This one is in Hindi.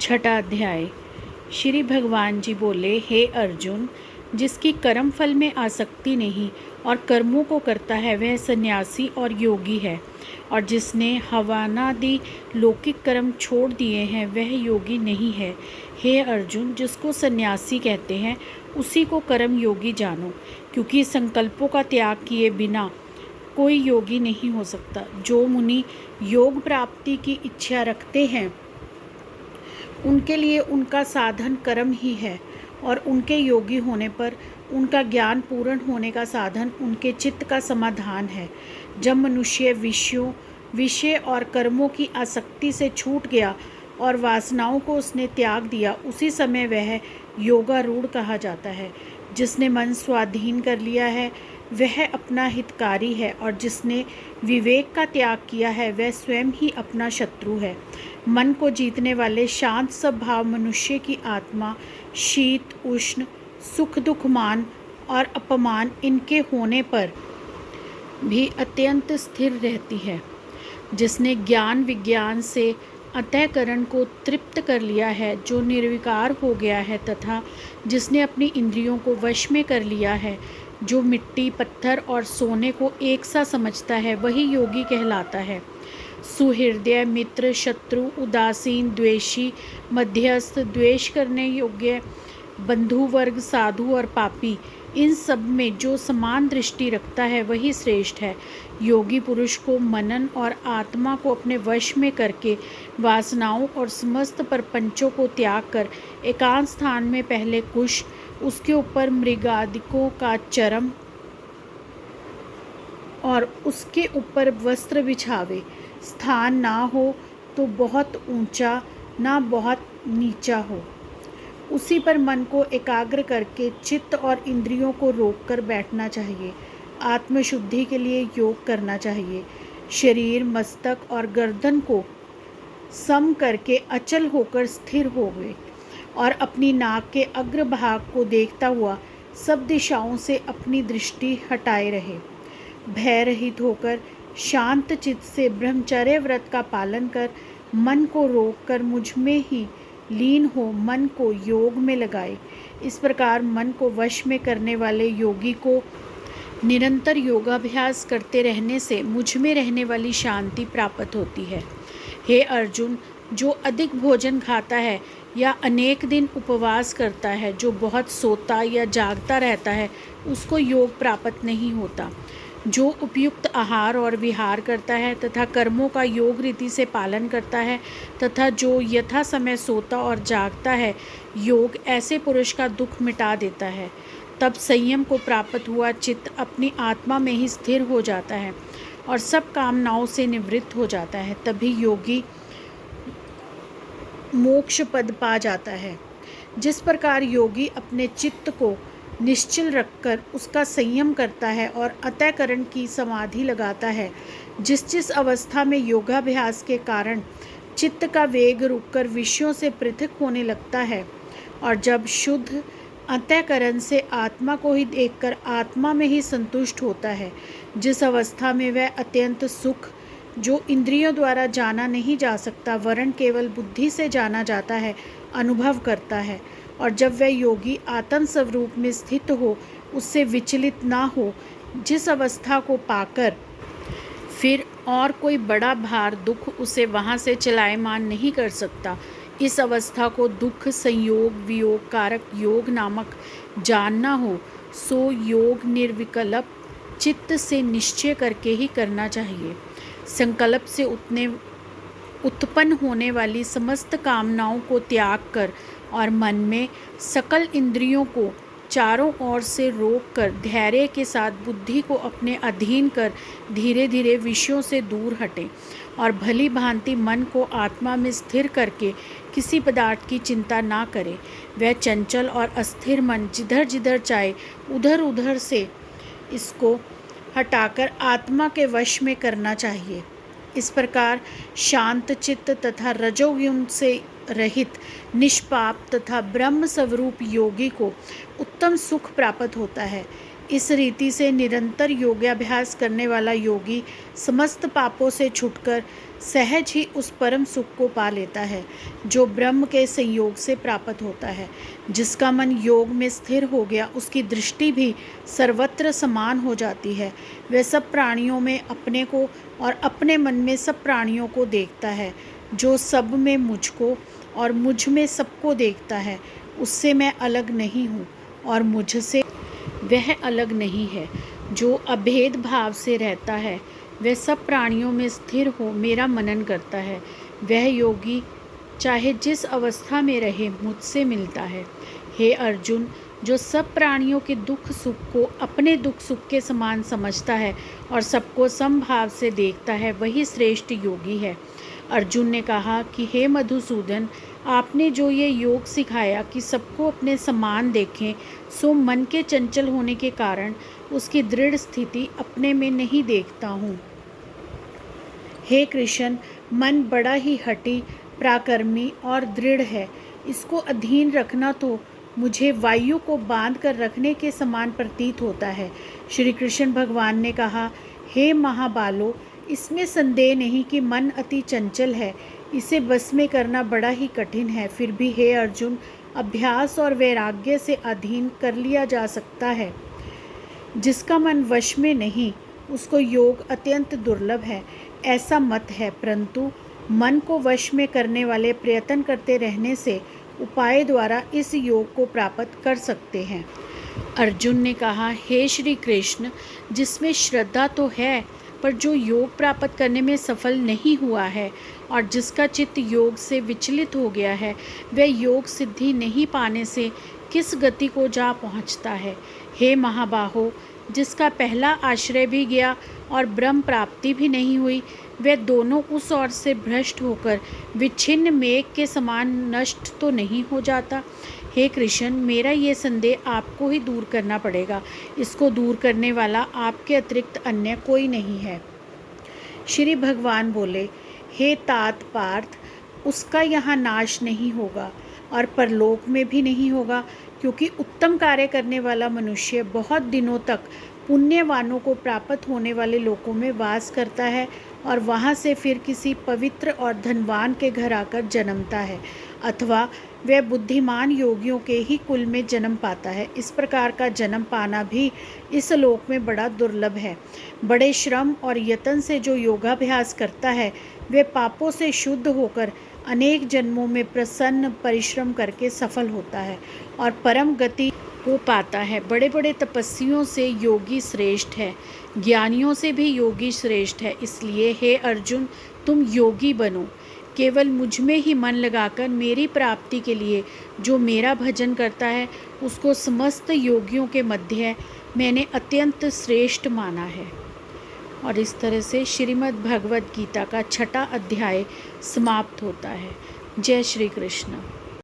छठा अध्याय। श्री भगवान जी बोले, हे अर्जुन, जिसकी कर्म फल में आसक्ति नहीं और कर्मों को करता है वह सन्यासी और योगी है, और जिसने हवानादि लौकिक कर्म छोड़ दिए हैं वह योगी नहीं है। हे अर्जुन, जिसको सन्यासी कहते हैं उसी को कर्म योगी जानो, क्योंकि संकल्पों का त्याग किए बिना कोई योगी नहीं हो सकता। जो मुनि योग प्राप्ति की इच्छा रखते हैं उनके लिए उनका साधन कर्म ही है, और उनके योगी होने पर उनका ज्ञान पूर्ण होने का साधन उनके चित्त का समाधान है। जब मनुष्य विषय और कर्मों की आसक्ति से छूट गया और वासनाओं को उसने त्याग दिया, उसी समय वह योगारूढ़ कहा जाता है। जिसने मन स्वाधीन कर लिया है वह अपना हितकारी है, और जिसने विवेक का त्याग किया है वह स्वयं ही अपना शत्रु है। मन को जीतने वाले शांत स्वभाव मनुष्य की आत्मा शीत उष्ण, सुख दुख, मान और अपमान इनके होने पर भी अत्यंत स्थिर रहती है। जिसने ज्ञान विज्ञान से अंतःकरण को तृप्त कर लिया है, जो निर्विकार हो गया है, तथा जिसने अपनी इंद्रियों को वश में कर लिया है, जो मिट्टी पत्थर और सोने को एक सा समझता है, वही योगी कहलाता है। सुहृदय, मित्र, शत्रु, उदासीन, द्वेषी, मध्यस्थ, द्वेष करने योग्य, बंधु वर्ग, साधु और पापी, इन सब में जो समान दृष्टि रखता है वही श्रेष्ठ है। योगी पुरुष को मनन और आत्मा को अपने वश में करके वासनाओं और समस्त प्रपंचों को त्याग कर एकांत स्थान में पहले कुश, उसके ऊपर मृगादिकों का चरम और उसके ऊपर वस्त्र बिछावे। स्थान ना हो तो बहुत ऊंचा, ना बहुत नीचा हो। उसी पर मन को एकाग्र करके चित्त और इंद्रियों को रोककर बैठना चाहिए। आत्मशुद्धि के लिए योग करना चाहिए। शरीर, मस्तक और गर्दन को सम करके अचल होकर स्थिर हो गए और अपनी नाक के अग्रभाग को देखता हुआ सब दिशाओं से अपनी दृष्टि हटाए रहे। भय रहित होकर शांत चित्त से ब्रह्मचर्य व्रत का पालन कर मन को रोक कर मुझ में ही लीन हो मन को योग में लगाए। इस प्रकार मन को वश में करने वाले योगी को निरंतर योगाभ्यास करते रहने से मुझ में रहने वाली शांति प्राप्त होती है। हे अर्जुन, जो अधिक भोजन खाता है या अनेक दिन उपवास करता है, जो बहुत सोता या जागता रहता है, उसको योग प्राप्त नहीं होता। जो उपयुक्त आहार और विहार करता है तथा कर्मों का योग रीति से पालन करता है तथा जो यथा समय सोता और जागता है, योग ऐसे पुरुष का दुख मिटा देता है। तब संयम को प्राप्त हुआ चित्त अपनी आत्मा में ही स्थिर हो जाता है और सब कामनाओं से निवृत्त हो जाता है। तभी योगी मोक्ष पद पा जाता है। जिस प्रकार योगी अपने चित्त को निश्चल रखकर उसका संयम करता है और अंतःकरण की समाधि लगाता है, जिस अवस्था में योगाभ्यास के कारण चित्त का वेग रुककर विषयों से पृथक होने लगता है, और जब शुद्ध अंतःकरण से आत्मा को ही देखकर आत्मा में ही संतुष्ट होता है, जिस अवस्था में वह अत्यंत सुख जो इंद्रियों द्वारा जाना नहीं जा सकता वरन केवल बुद्धि से जाना जाता है, अनुभव करता है। और जब वह योगी आत्म स्वरूप में स्थित हो, उससे विचलित ना हो, जिस अवस्था को पाकर फिर और कोई बड़ा भार दुख उसे वहाँ से चलायमान नहीं कर सकता, इस अवस्था को दुख संयोग वियोग कारक योग नामक जानना हो, सो योग निर्विकल्प चित्त से निश्चय करके ही करना चाहिए। संकल्प से उत्पन्न होने वाली समस्त कामनाओं को त्याग कर और मन में सकल इंद्रियों को चारों ओर से रोक कर धैर्य के साथ बुद्धि को अपने अधीन कर धीरे धीरे विषयों से दूर हटें और भली भांति मन को आत्मा में स्थिर करके किसी पदार्थ की चिंता ना करें। वह चंचल और अस्थिर मन जिधर जिधर चाहे उधर उधर से इसको हटाकर आत्मा के वश में करना चाहिए। इस प्रकार शांत चित्त तथा रजोगुण से रहित निष्पाप तथा ब्रह्म स्वरूप योगी को उत्तम सुख प्राप्त होता है। इस रीति से निरंतर योगाभ्यास करने वाला योगी समस्त पापों से छूटकर सहज ही उस परम सुख को पा लेता है जो ब्रह्म के संयोग से प्राप्त होता है। जिसका मन योग में स्थिर हो गया, उसकी दृष्टि भी सर्वत्र समान हो जाती है। वह सब प्राणियों में अपने को और अपने मन में सब प्राणियों को देखता है। जो सब में मुझको और मुझ में सबको देखता है, उससे मैं अलग नहीं हूँ और मुझसे वह अलग नहीं है। जो अभेद भाव से रहता है, वह सब प्राणियों में स्थिर हो मेरा मनन करता है। वह योगी चाहे जिस अवस्था में रहे, मुझसे मिलता है। हे अर्जुन, जो सब प्राणियों के दुख सुख को अपने दुख सुख के समान समझता है और सबको समभाव से देखता है, वही श्रेष्ठ योगी है। अर्जुन ने कहा कि हे मधुसूदन, आपने जो ये योग सिखाया कि सबको अपने समान देखें, सो मन के चंचल होने के कारण उसकी दृढ़ स्थिति अपने में नहीं देखता हूँ। हे कृष्ण, मन बड़ा ही हठी, पराक्रमी और दृढ़ है। इसको अधीन रखना तो मुझे वायु को बांध कर रखने के समान प्रतीत होता है। श्री कृष्ण भगवान ने कहा, हे महाबालो, इसमें संदेह नहीं कि मन अति चंचल है, इसे बस में करना बड़ा ही कठिन है। फिर भी हे अर्जुन, अभ्यास और वैराग्य से अधीन कर लिया जा सकता है। जिसका मन वश में नहीं, उसको योग अत्यंत दुर्लभ है, ऐसा मत है। परंतु मन को वश में करने वाले प्रयत्न करते रहने से उपाय द्वारा इस योग को प्राप्त कर सकते हैं। अर्जुन ने कहा, हे श्री कृष्ण, जिसमें श्रद्धा तो है, पर जो योग प्राप्त करने में सफल नहीं हुआ है और जिसका चित्त योग से विचलित हो गया है, वह योग सिद्धि नहीं पाने से किस गति को जा पहुँचता है। हे महाबाहो, जिसका पहला आश्रय भी गया और ब्रह्म प्राप्ति भी नहीं हुई, वह दोनों उस ओर से भ्रष्ट होकर विच्छिन्न मेघ के समान नष्ट तो नहीं हो जाता। हे कृष्ण, मेरा ये संदेह आपको ही दूर करना पड़ेगा। इसको दूर करने वाला आपके अतिरिक्त अन्य कोई नहीं है। श्री भगवान बोले, हे तात पार्थ, उसका यहाँ नाश नहीं होगा और परलोक में भी नहीं होगा, क्योंकि उत्तम कार्य करने वाला मनुष्य बहुत दिनों तक पुण्यवानों को प्राप्त होने वाले लोकों में वास करता है और वहाँ से फिर किसी पवित्र और धनवान के घर आकर जन्मता है, अथवा वह बुद्धिमान योगियों के ही कुल में जन्म पाता है। इस प्रकार का जन्म पाना भी इस लोक में बड़ा दुर्लभ है। बड़े श्रम और यत्न से जो योगाभ्यास करता है, वह पापों से शुद्ध होकर अनेक जन्मों में प्रसन्न परिश्रम करके सफल होता है और परम गति को पाता है। बड़े बड़े तपस्वियों से योगी श्रेष्ठ है, ज्ञानियों से भी योगी श्रेष्ठ है। इसलिए हे अर्जुन, तुम योगी बनो। केवल मुझ में ही मन लगाकर मेरी प्राप्ति के लिए जो मेरा भजन करता है, उसको समस्त योगियों के मध्य मैंने अत्यंत श्रेष्ठ माना है। और इस तरह से श्रीमद् भगवद गीता का 6वां अध्याय समाप्त होता है। जय श्री कृष्ण।